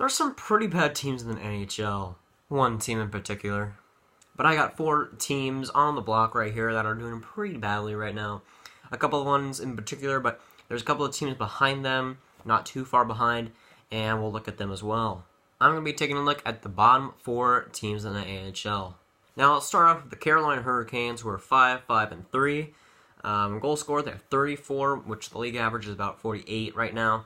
There's some pretty bad teams in the NHL. One team in particular. But I got 4 teams on the block right here that are doing pretty badly right now. A couple of ones in particular, but there's a couple of teams behind them, not too far behind, and we'll look at them as well. I'm going to be taking a look at the bottom 4 teams in the AHL. Now, let's start off with the Carolina Hurricanes, who are 5-5-3. Goal scorer, they have 34, which the league average is about 48 right now.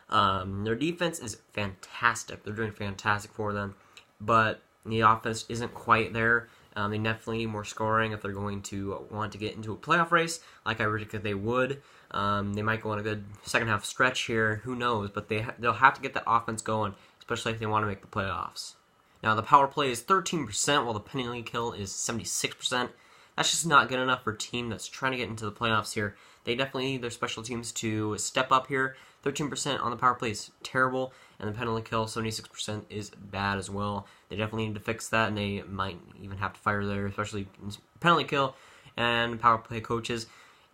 Their defense is fantastic. They're doing fantastic for them, but the offense isn't quite there. They definitely need more scoring if they're going to want to get into a playoff race, like I predicted they would. They might go on a good second half stretch here, who knows, but they'll have to get that offense going, especially if they want to make the playoffs. Now, the power play is 13%, while the penalty kill is 76%. That's just not good enough for a team that's trying to get into the playoffs here. They definitely need their special teams to step up here. 13% on the power play is terrible, and the penalty kill, 76%, is bad as well. They definitely need to fix that, and they might even have to fire their, especially penalty kill and power play coaches.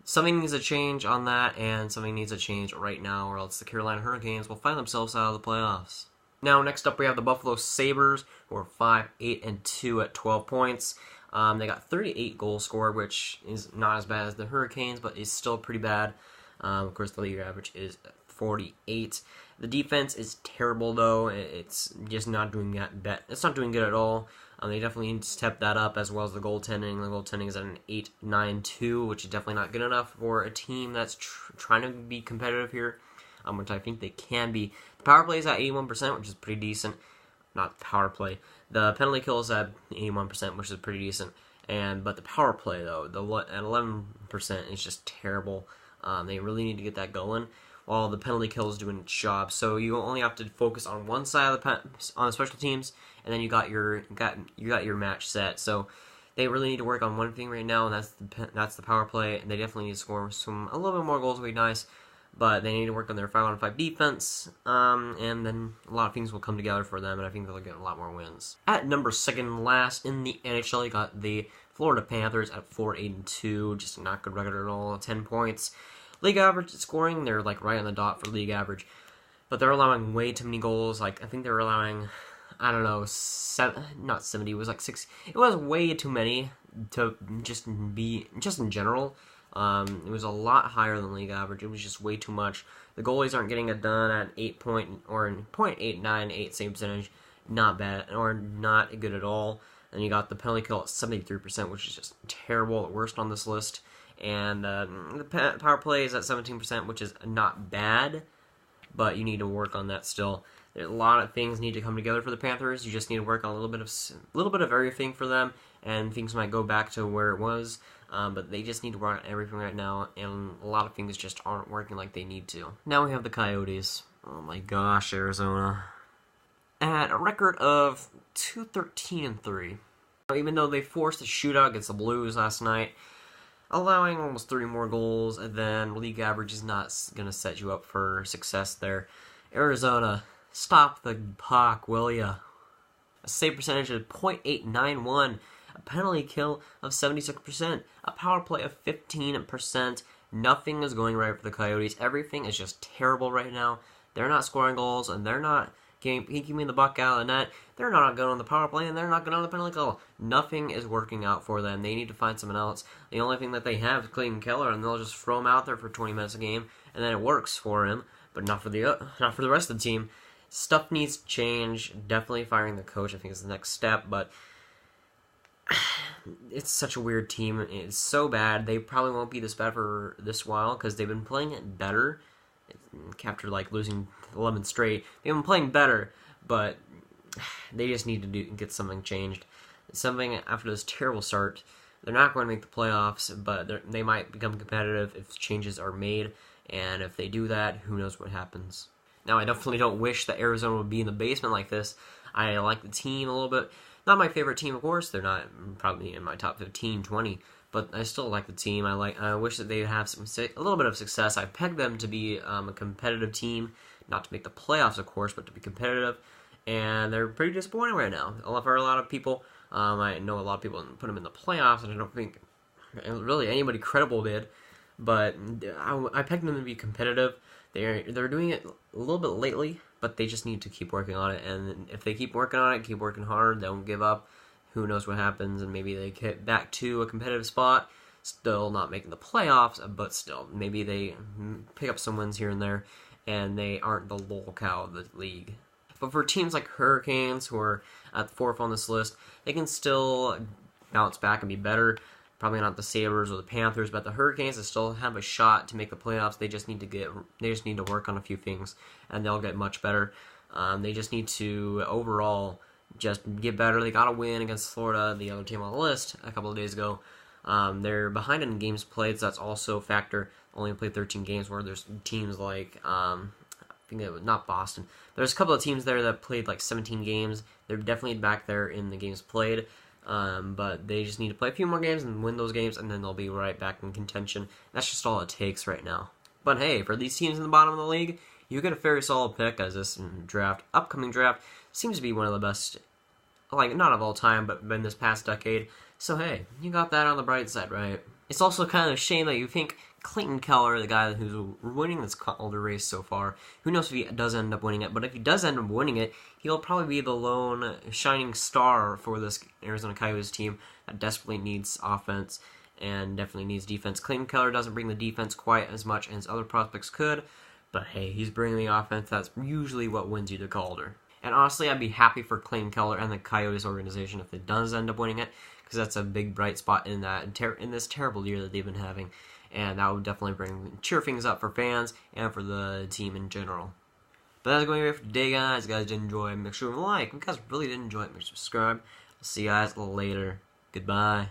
Something needs to change on that, and something needs to change right now, or else the Carolina Hurricanes will find themselves out of the playoffs. Now, next up, we have the Buffalo Sabres, who are 5-8-2 at 12 points. They got 38 goals scored, which is not as bad as the Hurricanes, but is still pretty bad. Of course, the league average is 48. The defense is terrible, though. It's just not doing that. It's not doing good at all. They definitely need to step that up, as well as the goaltending. The goaltending is at an 8.92, which is definitely not good enough for a team that's trying to be competitive here, which I think they can be. The power play is at 81%, which is pretty decent. Not the power play. The penalty kill is at 81%, which is pretty decent. But the power play, though, at 11% is just terrible. They really need to get that going, while the penalty kill is doing its job. So you only have to focus on one side of on the special teams, and then you got your match set. So they really need to work on one thing right now, and that's the power play. And they definitely need to score a little bit more goals would be nice. But they need to work on their 5-on-5 defense, and then a lot of things will come together for them, and I think they'll get a lot more wins. At number 2nd last in the NHL, you got the Florida Panthers at 4-8-2, just not a good record at all, 10 points. League average scoring, they're like right on the dot for league average, but they're allowing way too many goals. Like, I think they're allowing, I don't know, not 70, it was like 6. It was way too many to just in general. It was a lot higher than league average. It was just way too much. The goalies aren't getting it done at 0.898 save percentage. Not bad, or not good at all. And you got the penalty kill at 73%, which is just terrible, at worst on this list. And the power play is at 17%, which is not bad, but you need to work on that still. There's a lot of things need to come together for the Panthers. You just need to work on a little bit of everything for them, and things might go back to where it was. But they just need to work on everything right now, and a lot of things just aren't working like they need to. Now we have the Coyotes. Oh my gosh, Arizona. At a record of 2-13-3. Even though they forced a shootout against the Blues last night, allowing almost 30 more goals, and then league average is not going to set you up for success there. Arizona, stop the puck, will ya? A save percentage of .891. A penalty kill of 76%, a power play of 15%. Nothing is going right for the Coyotes. Everything is just terrible right now. They're not scoring goals, and they're not keeping the buck out of the net. They're not good on the power play, and they're not good on the penalty kill. Nothing is working out for them. They need to find someone else. The only thing that they have is Clayton Keller, and they'll just throw him out there for 20 minutes a game, and then it works for him, but not for the rest of the team. Stuff needs to change. Definitely firing the coach, I think, is the next step, but it's such a weird team. It's so bad. They probably won't be this bad for this while, because they've been playing it better. After like losing 11 straight, they've been playing better, but they just need to get something changed. Something after this terrible start. They're not going to make the playoffs, but they might become competitive if changes are made, and if they do that, who knows what happens. Now, I definitely don't wish that Arizona would be in the basement like this. I like the team a little bit. Not my favorite team, of course. They're not probably in my top 15, 20, but I still like the team. I wish that they'd have a little bit of success. I pegged them to be a competitive team, not to make the playoffs, of course, but to be competitive. And they're pretty disappointing right now. For a lot of people, I know a lot of people put them in the playoffs, and I don't think really anybody credible did. But I pegged them to be competitive. They're doing it a little bit lately, but they just need to keep working on it. And if they keep working on it, keep working hard, they don't give up, who knows what happens, and maybe they get back to a competitive spot, still not making the playoffs, but still, maybe they pick up some wins here and there, and they aren't the lol cow of the league. But for teams like Hurricanes, who are at the fourth on this list, they can still bounce back and be better. Probably not the Sabres or the Panthers, but the Hurricanes they still have a shot to make the playoffs. They just need to work on a few things, and they'll get much better. They just need to overall just get better. They got a win against Florida, the other team on the list, a couple of days ago. They're behind in games played, so that's also a factor. Only played 13 games, where there's teams like I think it was not Boston. There's a couple of teams there that played like 17 games. They're definitely back there in the games played. But they just need to play a few more games and win those games, and then they'll be right back in contention. That's just all it takes right now. But hey, for these teams in the bottom of the league, you get a very solid pick, as this upcoming draft, seems to be one of the best, like, not of all time, but in this past decade. So hey, you got that on the bright side, right? It's also kind of a shame that you think Clayton Keller, the guy who's winning this Calder race so far, who knows if he does end up winning it, but if he does end up winning it, he'll probably be the lone shining star for this Arizona Coyotes team that desperately needs offense and definitely needs defense. Clayton Keller doesn't bring the defense quite as much as other prospects could, but hey, he's bringing the offense. That's usually what wins you the Calder. And honestly, I'd be happy for Clayton Keller and the Coyotes organization if it does end up winning it, because that's a big bright spot in this terrible year that they've been having. And that would definitely cheer things up for fans and for the team in general. But that's going to be it for today, guys. If you guys did enjoy, make sure to like. If you guys really did enjoy it, make sure to subscribe. I'll see you guys later. Goodbye.